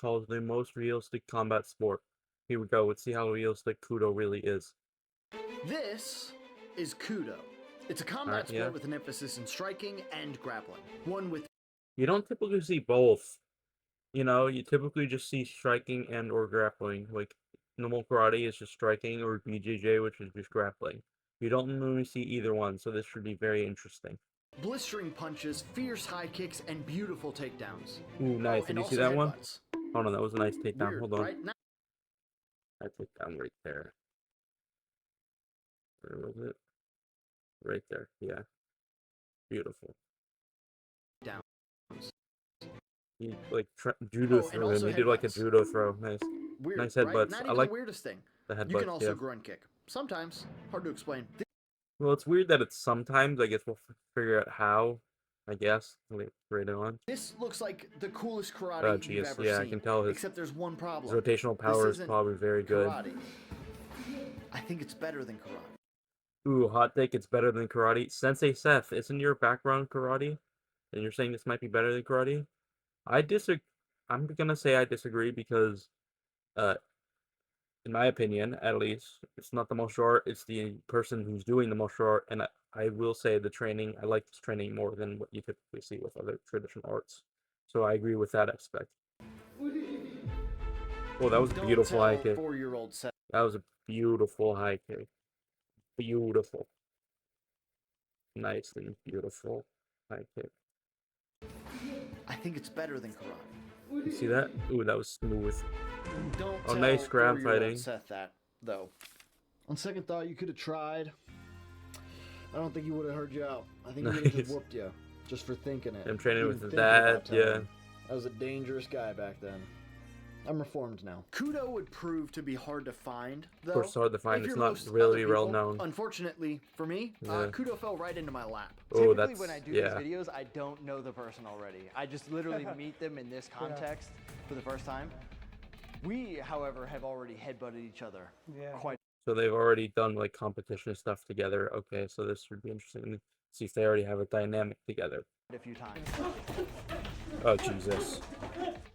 calls the most realistic combat sport. Here we go. Let's see how realistic Kudo really is. This is Kudo. It's a combat yeah. sport with an emphasis in striking and grappling. One with You don't typically see both. You know, you typically just see striking and or grappling. Like normal karate is just striking, or BJJ, which is just grappling. You don't normally see either one, so this should be very interesting. blistering punches, fierce high kicks, and beautiful takedowns. Ooh, nice. Oh, Did and you see also that one? headbutts. Hold on, that was a nice takedown. Weird, Hold on. right? That takedown right there. Where was it? Right there. Yeah. Beautiful. Downs. He like judo Oh, and throw him. also He did like a headbutts. judo throw. Nice. Weird, Nice right? headbutts. Not I even like the weirdest thing. the You can headbutts. also Yeah. grunt kick. Sometimes, hard to explain. Well, it's weird that it's sometimes. I guess we'll figure out how. I guess later on. This looks like the coolest Oh, karate you've geez. ever Yeah, seen. I can tell his Except there's one problem. rotational power This is isn't probably very good. karate. I think it's better than karate. Ooh, hot take. It's better than karate. Sensei Seth, isn't your background karate? And you're saying this might be better than karate? I disagree. I'm gonna say I disagree because, uh, in my opinion, at least, it's not the martial art. It's the person who's doing the martial art. And I will say the training. I like this training more than what you typically see with other traditional arts. So I agree with that aspect. Oh, that was a beautiful high kick. 4-year-old Seth. That was a beautiful high kick. Beautiful. Nice and beautiful high kick. I think it's better than karate. You see that? Ooh, that was smooth. Don't Oh, tell nice ground 4-year-old fighting. Seth that, though. On second thought, you could have tried. I don't think he would have heard you out. I think he would have Nice. just whooped you just for thinking it. I'm training Even with his thinking about dad. Yeah. telling. I was a dangerous guy back then. I'm reformed now. Kudo would prove to be hard to find, though. Of course, it's hard to find. If It's you're not most really other well people. known. Unfortunately for me, Yeah. Kudo fell right into my lap. Oh, Typically, that's when I do yeah. these videos, I don't know the person already. I just literally meet them in this context for the first time. We, however, have already headbutted each other quite So they've already done like competition stuff together. Okay, so this would be interesting to see if they already have a dynamic together. a few times. Oh Jesus!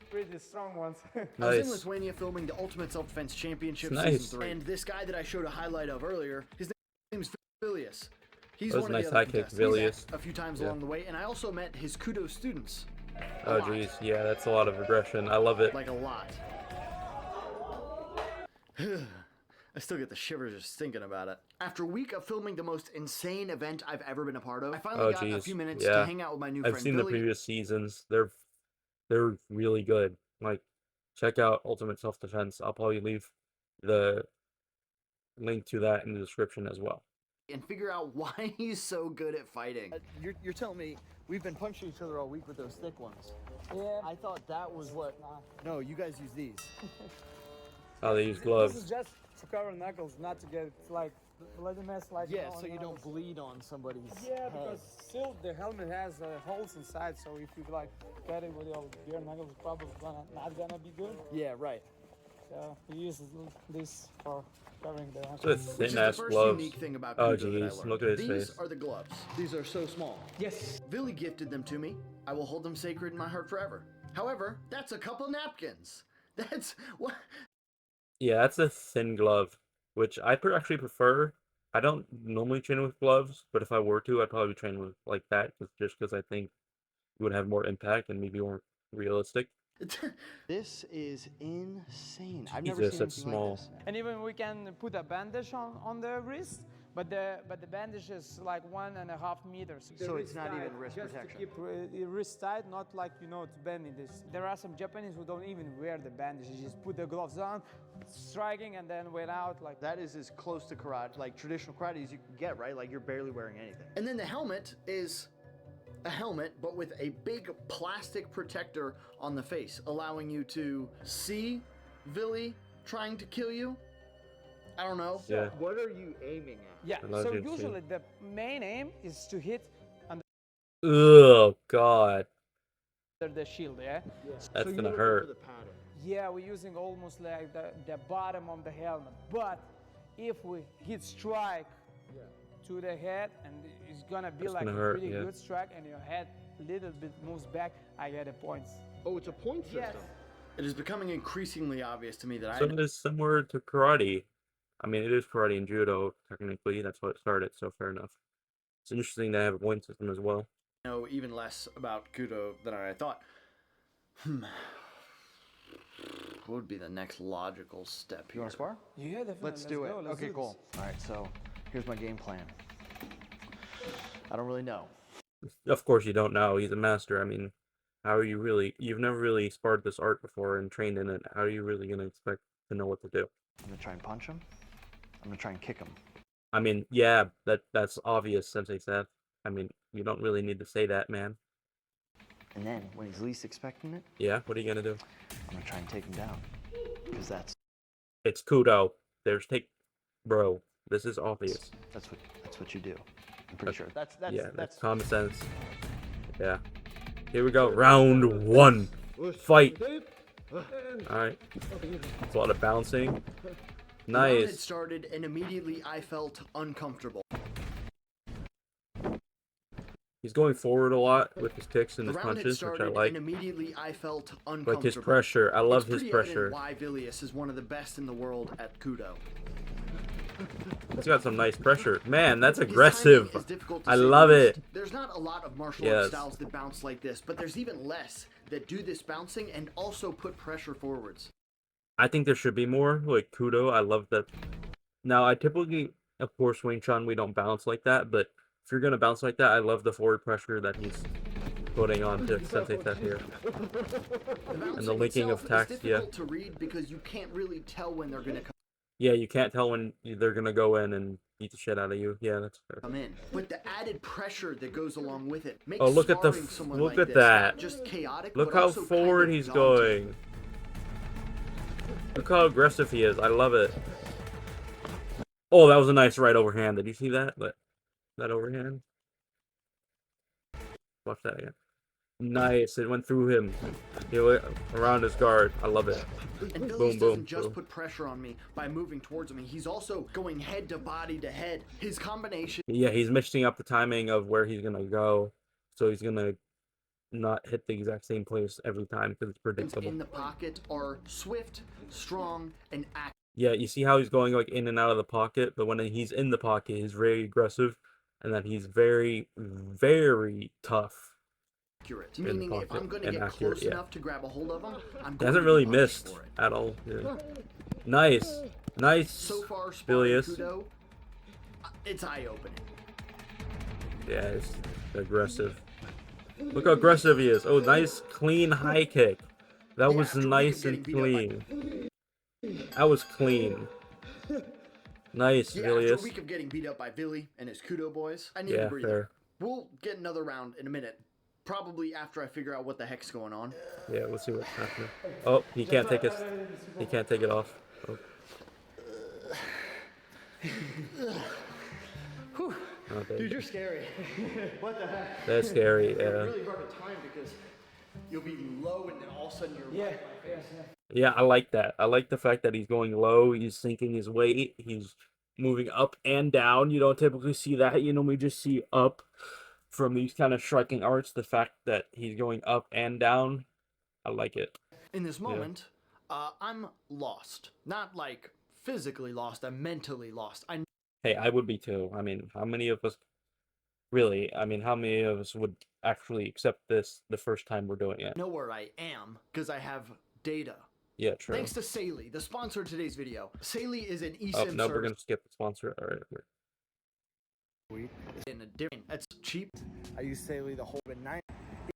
Pretty strong ones. I was in Nice. Lithuania filming the Ultimate Self-Defense Championship Nice. Season 3. And this guy that I showed a highlight of earlier, his name is Vilius. He's That was one a of nice the other high kick, contestants. We met Vilius. a few times Yeah. along the way, and I also met his Kudo students. Oh geez, yeah, that's a lot of aggression. I love it. Like a lot. I still get the shivers just thinking about it. After a week of filming the most insane event I've ever been a part of, I finally Oh got a geez, few minutes yeah. to hang out with my new I've friend seen the Billy. previous seasons. They're really good. Like, check out Ultimate Self Defense. I'll probably leave the link to that in the description as well. And figure out why he's so good at fighting. You're telling me we've been punching each other all week with those thick ones. Yeah. I thought that was what. No, you guys use these. Oh, they use This gloves. is just to cover knuckles, not to get like bloody mess like. Yeah, on so you don't knuckles. bleed on somebody's Yeah, head. because still the helmet has holes inside, so if you like get it with your bare knuckles, it's probably not gonna be good. Yeah, right. So we use this for covering the Those knuckles. Which is thin the ass first gloves. unique thing about Oh Kudo that I jeez, learned. look at his These face. are the gloves. These are so small. Yes. Billy gifted them to me. I will hold them sacred in my heart forever. However, that's a couple napkins. That's what. Yeah, that's a thin glove, which I actually prefer. I don't normally train with gloves, but if I were to, I'd probably train with like that, just because I think it would have more impact and maybe more realistic. This is insane. I've Jesus, never seen that's anything small. like this. And even we can put a bandage on the wrist, but the bandage is like 1.5 meters. So The it's not tight, even wrist just protection. to keep wrist tight, not like to bend in this. There are some Japanese who don't even wear the bandage. They just put the gloves on, striking, and then went out like that. That is as close to karate, like traditional karate, as you can get, right? Like you're barely wearing anything. And then the helmet is a helmet, but with a big plastic protector on the face, allowing you to see Billy trying to kill you. I don't know. Yeah. What are you aiming at? Yeah. Allows So you to see. usually the main aim is to hit Oh God, under the shield. Yeah. that's So gonna you hurt. remember the pattern. Yeah, we're using almost like the bottom of the helmet. But if we hit strike to the head, and it's gonna be That's like gonna a hurt, pretty yeah. good strike, and your head a little bit moves back, I get a points. Oh, it's a point system. Yes. It is becoming increasingly obvious to me that So it is similar to karate. I mean, it is karate and judo, technically. That's what it started, so fair enough. It's interesting to have a point system as well. know even less about Kudo than I thought. What would be the next logical step here? You want to spar? Yeah, definitely. Let's do it. go, let's Okay, do cool. All right, so here's my game plan. I don't really know. Of course, you don't know. He's a master. I mean, how are you really? You've never really sparred this art before and trained in it. How are you really going to expect to know what to do? I'm gonna try and punch him. I'm gonna try and kick him. I mean, yeah, that's obvious, Sensei Seth. I mean, you don't really need to say that, man. And then, when he's least expecting it, Yeah, what are you going to do? I'm gonna try and take him down. Because that's It's Kudo. Bro, this is obvious. what you do. I'm pretty sure. That's That's common sense. Yeah. Here we go. Round 1. Fight. Alright. It's a lot of bouncing. The round had Nice. started, and immediately I felt uncomfortable. He's going forward a lot with his kicks and The his round had punches, which I started, like. and immediately I felt uncomfortable. Like his pressure. I love It's his pretty pressure. evident why Vilius is one of the best in the world at Kudo. He's got some nice pressure. Man, that's His aggressive. timing is difficult to I say the love least. it. There's not a lot of martial Yes. arts styles that bounce like this, but there's even less that do this bouncing and also put pressure forwards. I think there should be more. Like Kudo, I love that. Now, I typically, of course, Wing Chun, we don't bounce like that, but if you're going to bounce like that, I love the forward pressure that he's putting on to Sensei Seth here. And the linking of tax, is yeah. difficult to read because you can't really tell when they're going to Yeah, you can't tell when they're going to go in and beat the shit out of you. Yeah, that's fair. come in. But the added pressure that goes along with it makes Oh, look at sparring someone look like at this that. not just chaotic, Look but how also kind forward of he's daunting. going. Look how aggressive he is. I love it. Oh, that was a nice right overhand. Did you see that? That overhand? Watch that again. Nice. It went through him. He went around his guard. I love it. And Vilius Boom, boom, doesn't just boom. put pressure on me by moving towards me. He's also going head to body to head. His combination Yeah, he's mixing up the timing of where he's going to go. So he's going to not hit the exact same place every time because it's predictable. in the pocket are swift, strong, and active. Yeah, you see how he's going like in and out of the pocket, but when he's in the pocket, he's very aggressive, and that he's very, very tough. Accurate. the Meaning, if pocket I'm going to and get accurate, close yeah. enough to grab a hold of him, I'm He going hasn't to really be punished missed for it. at all. Yeah. Nice, nice. So far, sparring Vilius. Kudo, it's eye-opening. Yeah, it's aggressive. Look how aggressive he is. Oh, nice, clean high kick. That Yeah, was after a week nice of and getting beat up clean. That was clean. Nice, Yeah, after a Vilius. week of getting beat up by Vili and his Kudo boys, I need Yeah, a breather. fair. We'll get another round in a minute. Probably after I figure out what the heck's going on. Yeah, let's see what's happening. Oh, he can't take it. He can't take it off. Oh. Okay. Dude, you're scary. What the heck? That's scary. It's Yeah. really hard to time because you'll be low and then all of a sudden you're right in my face. Yeah, I like that. I like the fact that he's going low. He's sinking his weight. He's moving up and down. You don't typically see that. You normally just see up from these kind of striking arts. The fact that he's going up and down, I like it. In this moment, I'm lost. Not like physically lost, I'm mentally lost. I Hey, I would be too. I mean, how many of us really? I mean, how many of us would actually accept this the first time we're doing it? know where I am because I have data. Yeah, true. Thanks to Saley, the sponsor of today's video. Saley is an eSIM Oh, no, we're service gonna skip the sponsor. All right. in a different. It's cheap. I used Saley the whole been $9.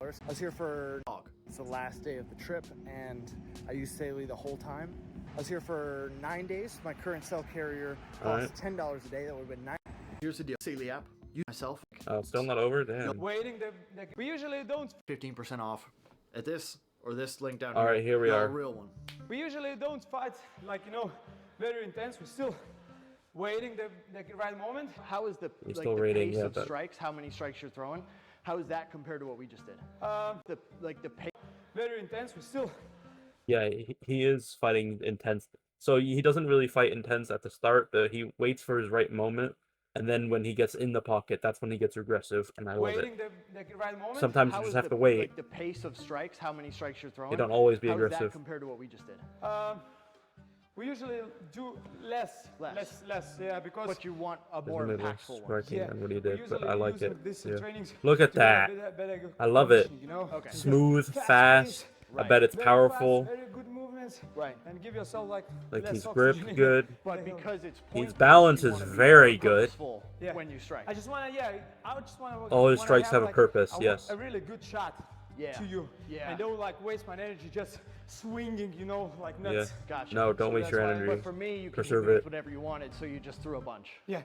I was here for Dog. it's the last day of the trip, and I used Saley the whole time. I was here for 9 days. My current cell carrier Alright. costs $10 a day. That would have been $9. Here's the deal. Saley app. You myself. Still not over. Damn. Waiting we usually don't 15% off at this or this link down All here. right, here we Not are. A real one. we usually don't fight like very intense. We're still waiting the right moment. How is the He's like still the rating, pace yeah, of but- strikes? How many strikes you're throwing? How is that compared to what we just did? The pace. Very intense. We're still Yeah, he is fighting intense. So he doesn't really fight intense at the start, but he waits for his right moment, And then when he gets in the pocket, that's when he gets aggressive, and I love Waiting it. the right moment. Sometimes you How just is have the, to wait. like the pace of strikes, how many strikes you're throwing? They don't always be how aggressive. Does that compare to what we just did? We usually do less. Yeah, because. But you want a There's more only less impactful one. striking than what he we did, but usually I like use it. this Yeah. trainings Look at to get that. better I love it. conditioning, you know? Okay. Smooth, Fast fast. pace, I bet it's very powerful. Fast, very good movements. Right. And give yourself like Like less he's gripped oxygen. good. But because it's His point-based, balance you is wanna be very more good. purposeful Yeah. when you strike. I just want to, I just want to. All his strikes have a purpose, yes. A really good shot Yeah. to you. Yeah. And don't like waste my energy just swinging, you know, like Yeah. nuts. Gotcha. No, don't So waste that's your why- energy. But for me, you can Preserve do it. whatever you wanted, so you just threw a bunch. Yeah.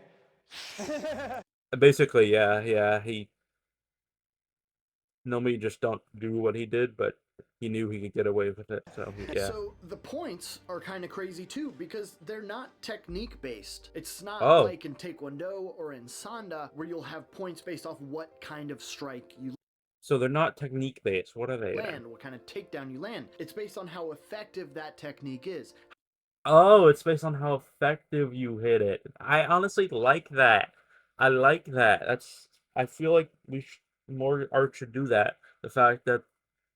Basically, yeah. He normally just don't do what he did, but he knew he could get away with it. So yeah. So the points are kind of crazy too because they're not technique based. It's not Oh. like in Taekwondo or in Sanda where you'll have points based off what kind of strike you So they're not technique based. What are they? then? land, what kind of takedown you land. It's based on how effective that technique is. Oh, it's based on how effective you hit it. I honestly like that. I like that. I feel like more art should do that. The fact that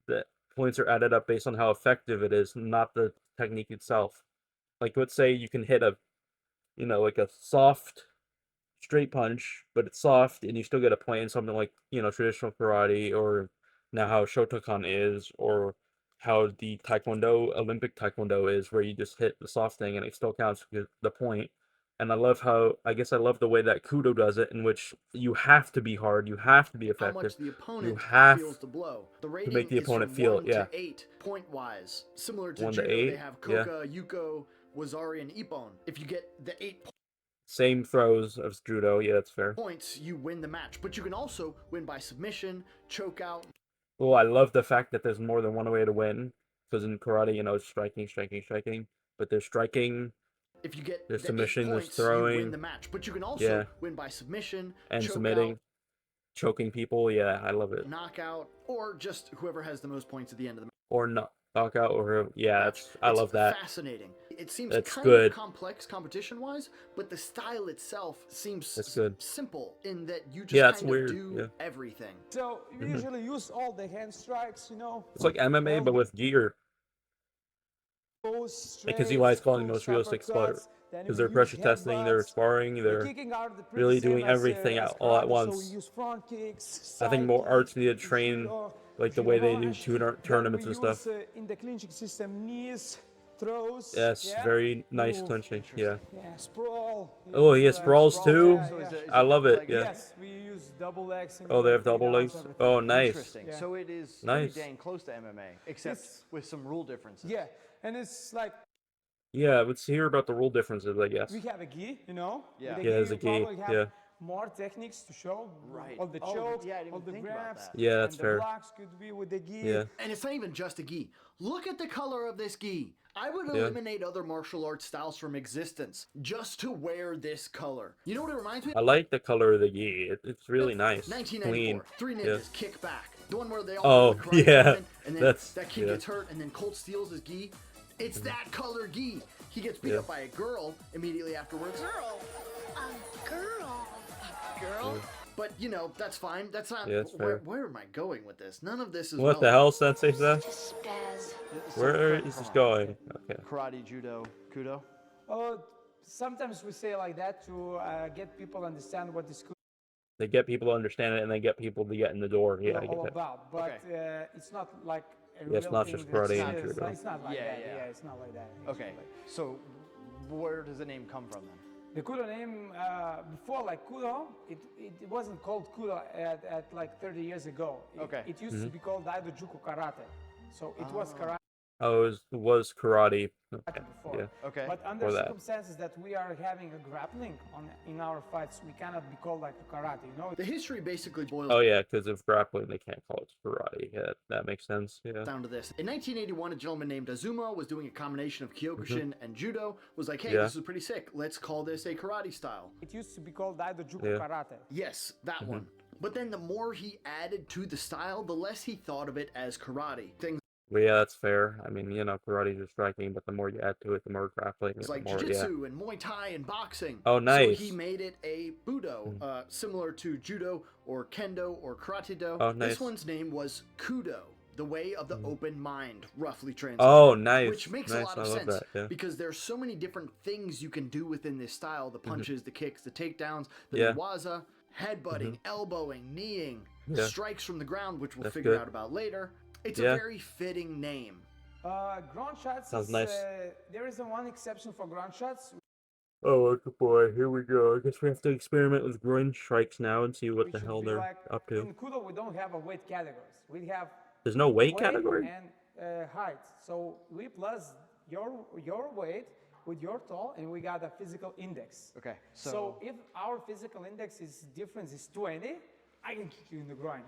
the points are added up based on how effective it is, not the technique itself. Like, let's say you can hit like a soft straight punch, but it's soft, and you still get a point in something like, traditional karate, or now how Shotokan is, or how the Olympic Taekwondo is, where you just hit the soft thing and it still counts the point. And I love the way that Kudo does it, in which you have to be hard, you have to be How effective. much the opponent have feels the blow. The to rating make the is opponent from feel 1 it, yeah. to 8 point wise. Similar to 1 to Judo, 8, they have yeah. Koka, Yuko, Wazari, and Ippon. If you get the 8 Same throws as Judo, yeah, that's fair. points, you win the match. But you can also win by submission, choke out. Oh, I love the fact that there's more than one way to win. Because in karate, it's striking. But there's striking If you get There's the submission, 8 there's points, you throwing. win the match. But you can also Yeah. win by submission, and choke submitting, out, choking people. Yeah, I love it. knockout, or just whoever has the most points at the end of the Or knockout, or yeah, match. I It's love that. fascinating. It seems That's kind good. of complex competition-wise, but the style itself seems That's good. simple in that you just Yeah, it's kind weird, of do yeah. everything. So we usually use all the hand strikes, you know. It's like MMA, but with gear. Because Eli is calling most realistic sport. Because they're pressure testing, they're sparring, they're really doing everything all at once. So we use front kicks, I think side more arts kicks, need to train judo, like the way they do judo, tournaments then and we stuff. use, in the clinching system, knees, throws. Yes, yeah? very nice Move. clinching. Yeah. Yeah, sprawl. Oh, he has sprawls sprawl, too? yeah, So is yeah. it- I love it. like- Yeah. Yes, we use double legs. Oh, they have double legs. Oh, nice. Interesting. Yeah. So it is Nice. pretty dang close to MMA, except It's- with some rule differences. Yeah, and it's like Yeah, let's hear about the rule differences, I guess. we have a gi, you know. Yeah. With Yeah, there's you a gi, probably have yeah. more techniques to show. Right. All the Oh, chokes, yeah, I didn't all the think about grabs. that. Yeah, that's and fair. The blocks could be with the gi. Yeah. And it's not even just a gi. Look at the color of this gi. I would eliminate other martial arts styles from existence just to wear this color. You know what it reminds me I like the color of the gi. It's really nice. 1994, Clean. Three Ninjas, Yes. Kick Back. The one where they all Oh, do the karate yeah. tournament, and then That's- that kid yeah. gets hurt, and then Colt steals his gi. It's that color gi. He gets beat Yeah. up by a girl immediately afterwards. Girl. A girl. Girl. But, that's fine. That's not... Yeah, that's fair. Where am I going with this? None of this is What the hell, Sensei Seth? Just spaz. So, Where come is this on. going? Okay. Karate, judo, kudo. Sometimes we say like that to get people understand what this They get people to understand it, and they get people to get in the door. Yeah, I all get it. about. But it's not like a Yeah, it's real not thing just that's- karate and it's judo. not- It's not like Yeah, that. yeah. Yeah, it's not like that. It's Okay, not like- so where does the name come from then? The Kudo name, before like Kudo, it wasn't called Kudo at like 30 years ago. Okay. It used to be called Aido Juku Karate. So it was karate Oh, it was karate. Okay. before. Yeah. Okay. But under For that. circumstances that we are having a grappling in our fights, we cannot be called like karate, you know? The history basically boils Oh yeah, because of grappling, they can't call it karate. Yeah, that makes sense. Yeah. down to this. In 1981, a gentleman named Azuma was doing a combination of Kyokushin and Judo, was like, hey, Yeah. this is pretty sick. Let's call this a karate style. It used to be called Aido Juku Yeah. Karate. Yes, that one. But then the more he added to the style, the less he thought of it as karate. Things Well, yeah, that's fair. I mean, you know, karate is just striking, but the more you add to it, the more grappling, It's the like more, yeah. jiu-jitsu and Muay Thai and boxing. Oh, So he nice. made it a Budo, similar to Judo or Kendo or Karate Do. Oh, This nice. one's name was Kudo, the way of the open mind, roughly translated. Oh, nice. Which makes nice. a lot I of love sense that, yeah. because there's so many different things you can do within this style: the punches, the kicks, the takedowns, the Yeah. newaza, headbutting, elbowing, kneeing, Yeah. strikes from the ground, which we'll That's figure good. out about later. It's Yeah. a very fitting name. Ground shots Sounds is, nice. there is one exception for ground shots, Oh, good boy. Here we go. I guess we have to experiment with groin strikes now and see what which the should hell be they're like, up to. in Kudo we don't have a weight categories. We have There's no weight weight category? and height. So we plus your weight with your tall, and we got a physical index. Okay, So if our physical index is difference is 20, I can kick you in the groin.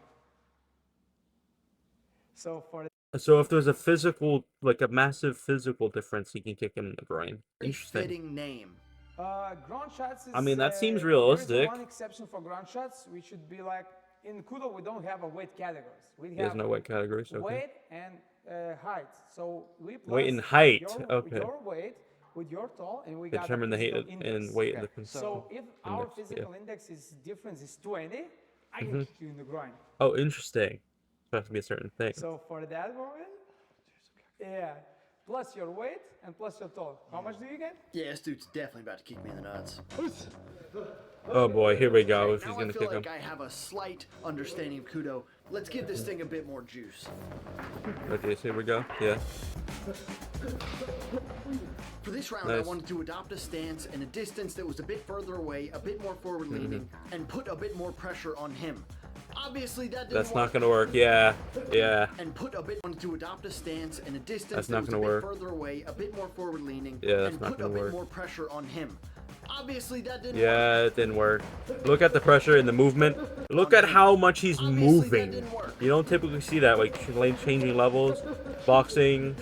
So for So if there's a physical, like a massive physical difference, he can kick him in the groin. Very Interesting. fitting name. ground shots is, I mean, that seems there realistic. is one exception for ground shots. We should be like, in Kudo we don't have a weight categories. We There's have no weight categories. Okay. weight and height. So we plus Weight and height, Your, okay. your weight with your tall, and we got Determine the the height physical and index. weight of Okay, the. So if our Index, yeah. physical index is difference is 20, I can kick you in the groin. Oh, interesting. So it has to be a certain thing. So for that moment, yeah, plus your weight and plus your tall. How much do you get? Yeah, this dude's definitely about to kick me in the nuts. Oh boy, here we go. If Now he's I gonna feel kick like him. I have a slight understanding of Kudo. Let's give this thing a bit more juice. Okay, so here we go. Yeah. For this round, I Nice. wanted to adopt a stance and a distance that was a bit further away, a bit more forward-leaning, and put a bit more pressure on him. Obviously, that didn't That's work. not gonna work. Yeah. Yeah. And put a bit wanted to adopt a stance and a distance That's that not was a gonna bit work. further away, a bit more forward-leaning, Yeah, that's and not put a gonna bit work. more pressure on him. Obviously, that didn't work. Yeah, it didn't work. Look at the pressure and the movement. Look at how much he's Obviously, that moving. didn't work. You don't typically see that, like changing levels, boxing,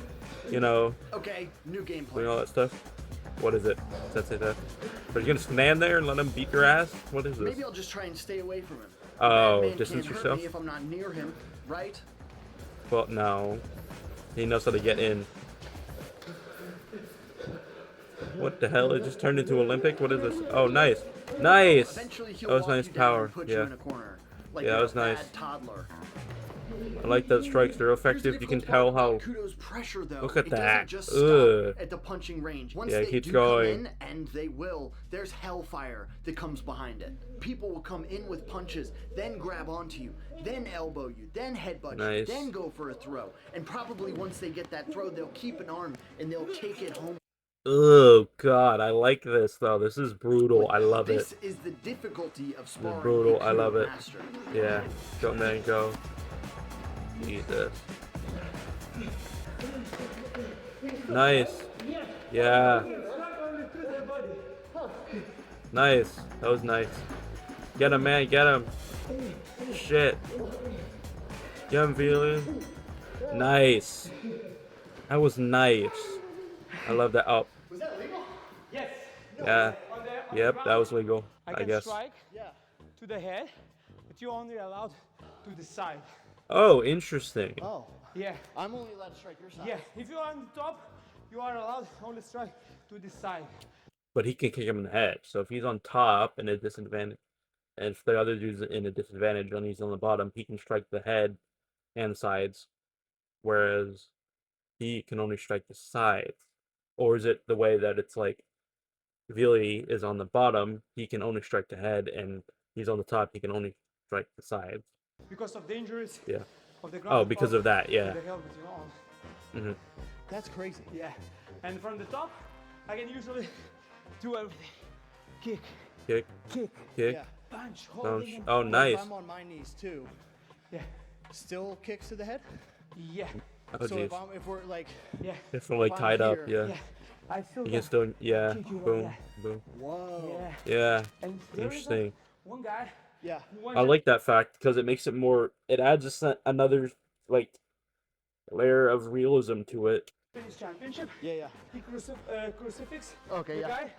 you know, Okay, new game doing plan. all that stuff. What is it? Sensei Seth. Are you gonna stand there and let him beat your ass? What is this? Maybe I'll just try and stay away from him. Oh, That man distance can't hurt yourself? me if I'm not near him, right? Well, no. He knows how to get in. What the hell? It just turned into Olympic? What is this? Oh, nice. Nice! Eventually, he'll That was walk nice you down power. and put you Yeah. in a corner, like Yeah, that you're was a nice. bad toddler. I like those strikes. They're Here's the effective. You can difficult tell part how... about Kudo's pressure, though. Look at it that. doesn't just Ugh. stop at the punching range. Once Yeah, it they keeps do going. come in, and they will, there's hellfire that comes behind it. People will come in with punches, then grab onto you, then elbow you, then headbutt you, Nice. then go for a throw. And probably once they get that throw, they'll keep an arm and they'll take it home. Oh, God. I like this, though. This is brutal. I love it. This is the difficulty of sparring. brutal. a I love Kudo it. master. Yeah. Go, man. Go. Eat this. Nice. Yeah. Nice. That was nice. Get him, man. Get him. Shit. Get him, Vilius. Nice. That was nice. I love that. Oh. Was that legal? Yes. Yeah. Yep, that was legal, I I can guess. strike to the head, but you're only allowed to the side. Oh, interesting. Oh, Yeah. I'm only allowed to strike your side. Yeah. If you're on the top, you are allowed only strike to the side. But he can kick him in the head. So if he's on top in a disadvantage, and if the other dude's in a disadvantage and he's on the bottom, he can strike the head and sides, whereas he can only strike the sides. Or is it the way that it's like Vili is on the bottom, he can only strike the head, and he's on the top, he can only strike the sides? Because of the injuries Yeah. of the ground. Oh, because of that, yeah. The helmet you're on. hmm That's crazy. Yeah. And from the top, I can usually do everything. Kick, Kick, kick, kick. Yeah. punch, Oh, holding. and oh, pulling. nice. I'm on my knees too. Yeah. Still kicks to the head. Yeah. Oh, So jeez. if we're like, Yeah. If we're like I'm tied up, here, yeah. Yeah. I feel You that. can still, yeah. Kick you like Boom, that. boom. whoa, Yeah. Yeah. And there is Interesting. one guy. yeah, One I like that fact because it makes it more. It adds another like layer of realism to it. Finnish championship. yeah. He crucifix. Okay, the yeah. guy.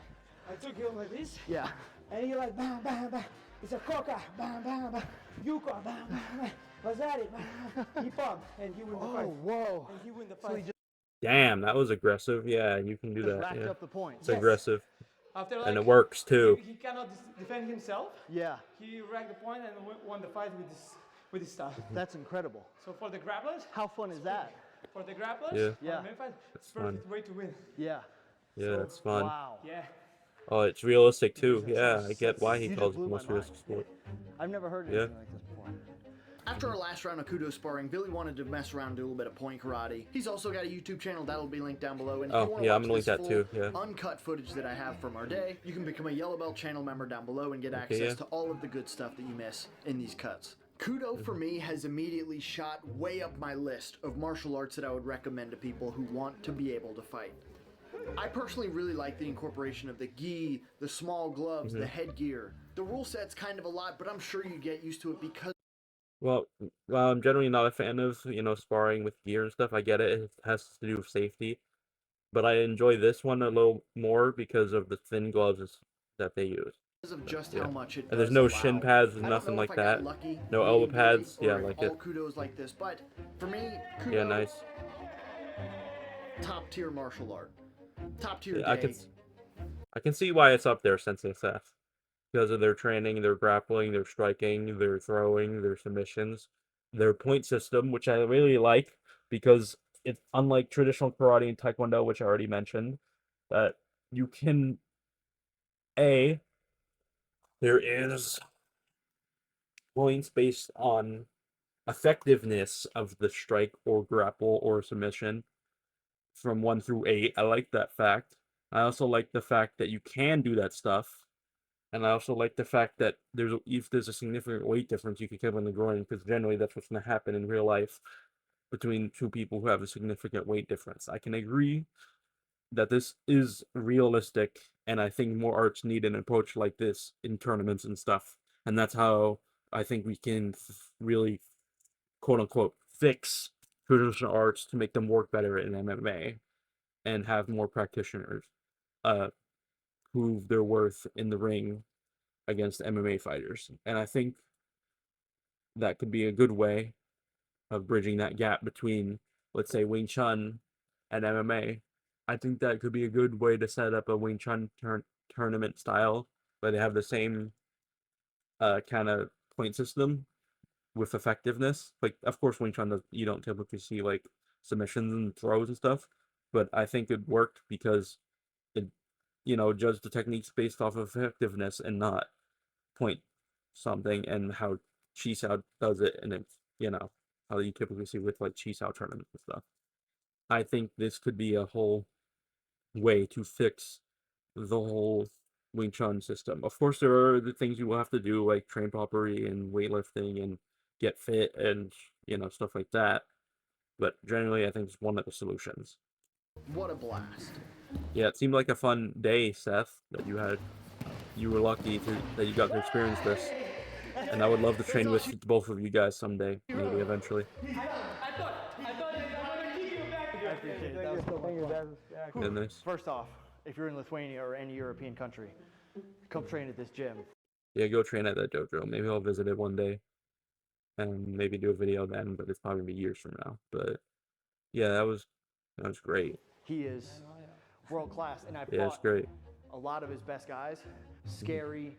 I took him like this. Yeah. And he like bam bam bam. It's a coca bam bam bam. Yuko bam bam bam. Let's at it. He pumped and he win the fight. Oh, whoa. And he win the So fight. he just Damn, that was aggressive. Yeah, you can do that. racked Yeah, up the points. it's aggressive, After and it like works too. he cannot defend himself. Yeah, He racked the point and won the fight with his style. that's incredible. So for the grapplers, How fun is that? for the grapplers, Yeah. Yeah. on the main fight, it's fun. perfect way to win. Yeah. Yeah, that's fun. Wow. Yeah. Oh, it's realistic too. Yeah, I get why he You just calls it blew the my most realistic sport. I've never heard Yeah. anything like this before. After our last round of Kudo sparring, Billy wanted to mess around and do a little bit of point karate. He's also got a YouTube channel that'll be linked down below. And if Oh, you want yeah, to I'm watch gonna link this that full, too, yeah. uncut footage that I have from our day, you can become a Yellow Belt channel member down below and get access yeah. to all of the good stuff that you miss in these cuts. Kudo for me has immediately shot way up my list of martial arts that I would recommend to people who want to be able to fight. I personally really like the incorporation of the gi, the small gloves, the headgear. The rule set's kind of a lot, but I'm sure you get used to it because Well, I'm generally not a fan of, sparring with gear and stuff. I get it. It has to do with safety. But I enjoy this one a little more because of the thin gloves that they use. of just Yeah. how much it And there's does no allow. shin pads, I don't nothing know if like I got that. lucky No meeting elbow Billy, pads, or yeah, if like all it. Kudos like this, but for me, Kudo, Yeah, nice. top tier martial art, top tier Yeah, day. I can see why it's up there, Sensei Seth. Because of their training, their grappling, their striking, their throwing, their submissions, their point system, which I really like because it's unlike traditional karate and taekwondo, which I already mentioned, that you can there is points based on effectiveness of the strike or grapple or submission from 1 through 8. I like that fact. I also like the fact that you can do that stuff. And I also like the fact that if there's a significant weight difference, you can kick on the groin, because generally that's what's going to happen in real life between two people who have a significant weight difference. I can agree that this is realistic, and I think more arts need an approach like this in tournaments and stuff. And that's how I think we can really, quote unquote, fix traditional arts to make them work better in MMA and have more practitioners prove their worth in the ring against MMA fighters. And I think that could be a good way of bridging that gap between, let's say, Wing Chun and MMA. I think that could be a good way to set up a Wing Chun tournament style where they have the same kind of point system with effectiveness. Like, of course, Wing Chun, you don't typically see like submissions and throws and stuff, but I think it worked because it, judged the techniques based off of effectiveness and not point something, and how Chisao does it, and it's, how you typically see with like Chisao tournaments and stuff. I think this could be a whole way to fix the whole Wing Chun system. Of course, there are the things you will have to do, like train properly and weightlifting and get fit and, stuff like that. But generally, I think it's one of the solutions. What a blast! Yeah, it seemed like a fun day, Seth, that you had. You were lucky that you got to experience this. And I would love to train with both of you guys someday, maybe eventually. Yeah, nice. First off, if you're in Lithuania or any European country, come train at this gym. Yeah, go train at that dojo. Maybe I'll visit it one day and maybe do a video then, but it's probably gonna be years from now. But yeah, that was great. He is world class, and I've Yeah, it's fought great. a lot of his best guys. Scary,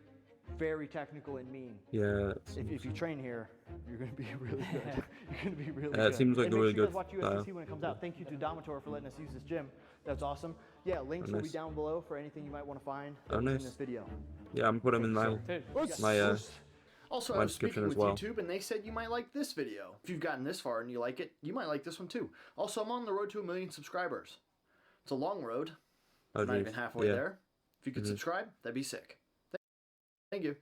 very technical and mean. Yeah. If you train here, you're going to be really good. You're going to be really Yeah, it good. seems like And a make really sure you good guys watch USDC when it comes out. Thank you to Domator for letting us use this gym. That's awesome. Yeah, links will be nice. down below for anything you might want to find Oh, in nice. this video. Yeah, I'm putting them in my Also, I my was speaking description as with well. YouTube, and they said you might like this video. If you've gotten this far and you like it, you might like this one too. Also, I'm on the road to 1 million subscribers. It's a long road. Oh, Not geez. even halfway Yeah. there. If you could subscribe, that'd be sick. Thank you.